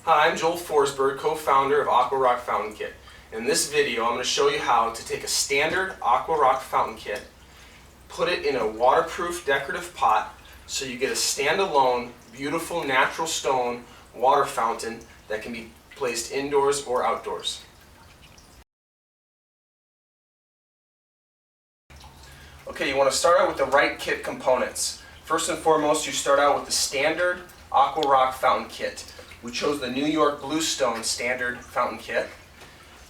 Hi, I'm Joel Forsberg, co-founder of Aqua Fountain Kit. In this video, I'm going to show you how to take a standard Aqua Fountain Kit, put it in a waterproof decorative pot so you get a standalone, beautiful natural stone water fountain that can be placed indoors or outdoors. Okay, you want to start out with the right kit components. First and foremost, you start out with the standard Aqua Fountain Kit. We chose the New York Bluestone standard fountain kit.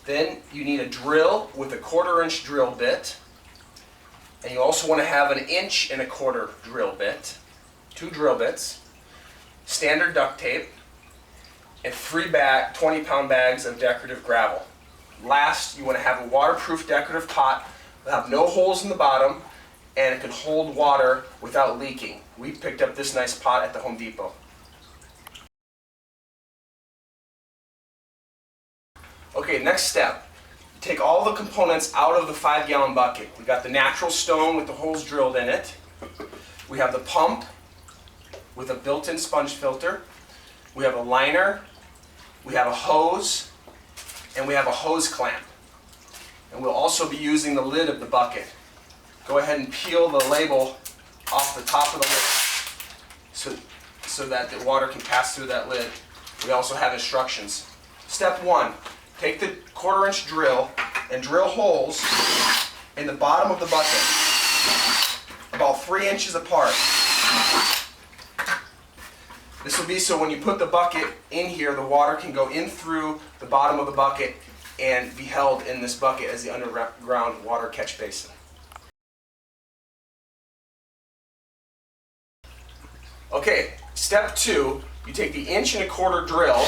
Then you need a drill with a 1/4-inch drill bit. And you also want to have an 1.25-inch drill bit, 2 drill bits, standard duct tape, and 3 20-pound bags of decorative gravel. Last, you want to have a waterproof decorative pot that have no holes in the bottom and it can hold water without leaking. We picked up this nice pot at the Home Depot. Okay, next step. Take all the components out of the 5-gallon bucket. We got the natural stone with the holes drilled in it. We have the pump with a built-in sponge filter. We have a liner. We have a hose. And we have a hose clamp. And we'll also be using the lid of the bucket. Go ahead and peel the label off the top of the lid so that the water can pass through that lid. We also have instructions. Step 1. Take the 1/4-inch drill and drill holes in the bottom of the bucket, about 3 inches apart. This will be so when you put the bucket in here, the water can go in through the bottom of the bucket and be held in this bucket as the underground water catch basin. Okay, step 2, you take the 1.25-inch drill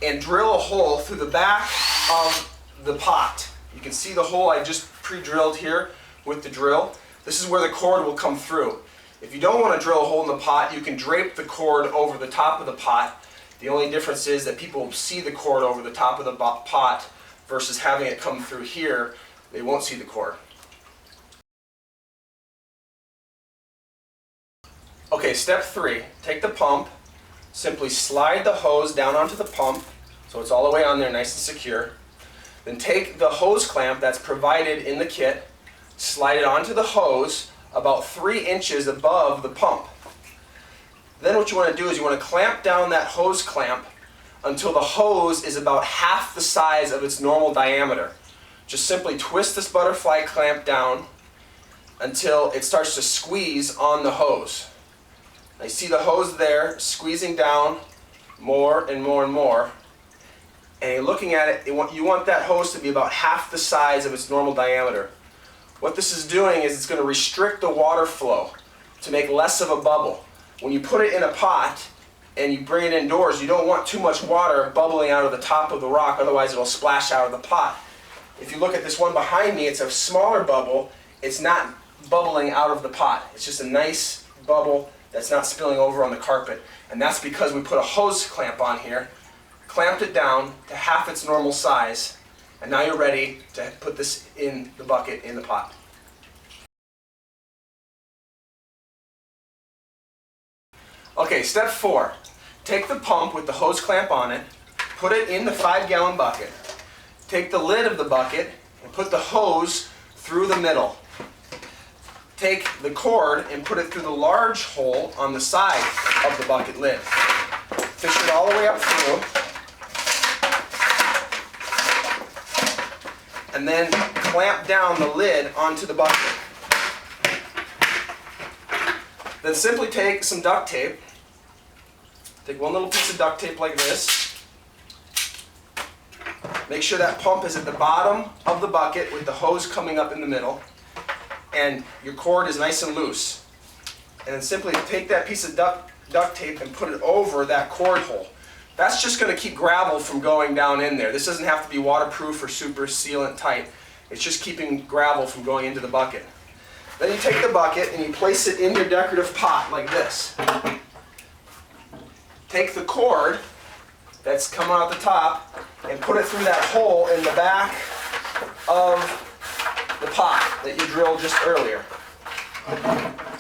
and drill a hole through the back of the pot. You can see the hole I just pre-drilled here with the drill. This is where the cord will come through. If you don't want to drill a hole in the pot, you can drape the cord over the top of the pot. The only difference is that people will see the cord over the top of the pot versus having it come through here. They won't see the cord. Okay, step 3. Take the pump. Simply slide the hose down onto the pump so it's all the way on there nice and secure. Then take the hose clamp that's provided in the kit, slide it onto the hose about 3 inches above the pump. Then what you want to do is you want to clamp down that hose clamp until the hose is about half the size of its normal diameter. Just simply twist this butterfly clamp down until it starts to squeeze on the hose. I see the hose there squeezing down more and more and more. And you're looking at it, you want that hose to be about half the size of its normal diameter. What this is doing is it's going to restrict the water flow to make less of a bubble. When you put it in a pot and you bring it indoors, you don't want too much water bubbling out of the top of the rock, otherwise it'll splash out of the pot. If you look at this one behind me, it's a smaller bubble. It's not bubbling out of the pot. It's just a nice bubble that's not spilling over on the carpet. And that's because we put a hose clamp on here, clamped it down to half its normal size, and now you're ready to put this in the bucket in the pot. Okay, step 4. Take the pump with the hose clamp on it, put it in the 5-gallon bucket. Take the lid of the bucket and put the hose through the middle. Take the cord and put it through the large hole on the side of the bucket lid. Fish it all the way up through. And then clamp down the lid onto the bucket. Then simply take some duct tape. Take one little piece of duct tape like this. Make sure that pump is at the bottom of the bucket with the hose coming up in the middle. And your cord is nice and loose. And then simply take that piece of duct tape and put it over that cord hole. That's just going to keep gravel from going down in there. This doesn't have to be waterproof or super sealant tight. It's just keeping gravel from going into the bucket. Then you take the bucket and you place it in your decorative pot like this. Take the cord that's coming out the top and put it through that hole in the back of the pot that you drilled just earlier.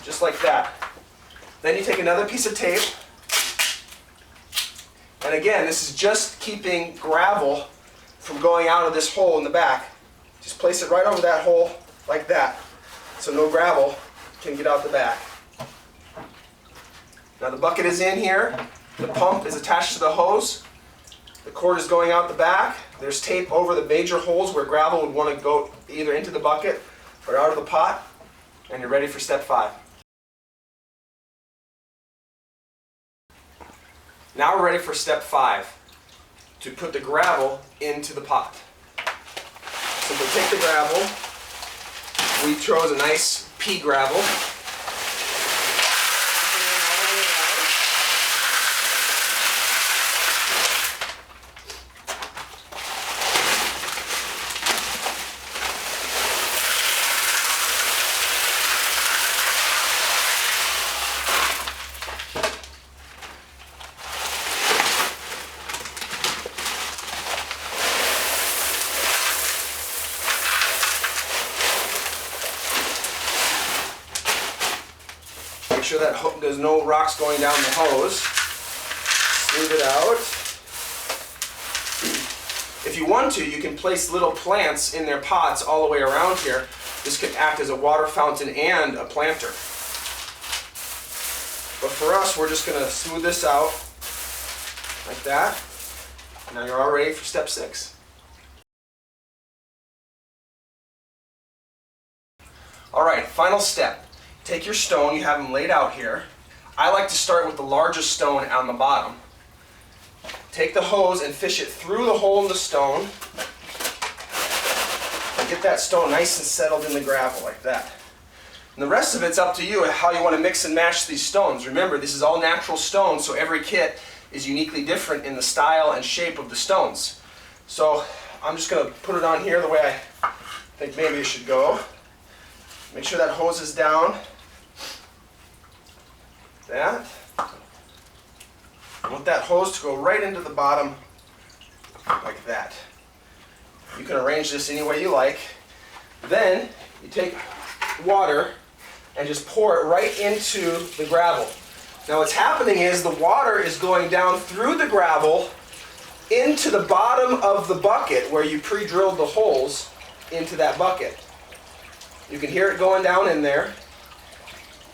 Just like that. Then you take another piece of tape And again, this is just keeping gravel from going out of this hole in the back. Just place it right over that hole like that, so no gravel can get out the back. Now the bucket is in here, the pump is attached to the hose, the cord is going out the back, there's tape over the major holes where gravel would want to go either into the bucket or out of the pot, and you're ready for step 5. Now we're ready for step 5, to put the gravel into the pot. Simply take the gravel. We chose a nice pea gravel. Make sure that there's no rocks going down the hose. Smooth it out. If you want to, you can place little plants in their pots all the way around here. This could act as a water fountain and a planter. But for us, we're just going to smooth this out like that. Now you're all ready for step 6. All right, final step. Take your stone, you have them laid out here. I like to start with the largest stone on the bottom. Take the hose and fish it through the hole in the stone and get that stone nice and settled in the gravel like that. And the rest of it's up to you how you want to mix and match these stones. Remember, this is all natural stone, so every kit is uniquely different in the style and shape of the stones. So I'm just going to put it on here the way I think maybe it should go. Make sure that hose is down. That. I want that hose to go right into the bottom like that. You can arrange this any way you like. Then you take water and just pour it right into the gravel. Now what's happening is the water is going down through the gravel into the bottom of the bucket where you pre-drilled the holes into that bucket. You can hear it going down in there.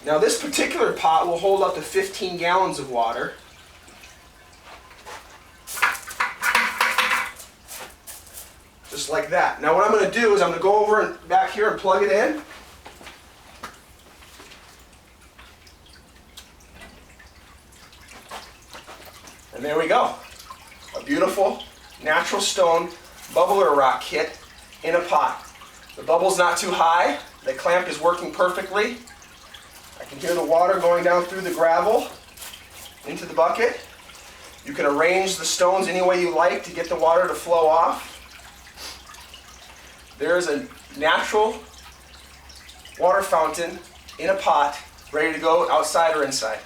Now this particular pot will hold up to 15 gallons of water. Just like that. Now what I'm going to do is I'm going to go over and back here and plug it in. And there we go. A beautiful natural stone bubbler rock kit in a pot. The bubble's not too high. The clamp is working perfectly. I can hear the water going down through the gravel into the bucket. You can arrange the stones any way you like to get the water to flow off. There's a natural water fountain in a pot ready to go outside or inside.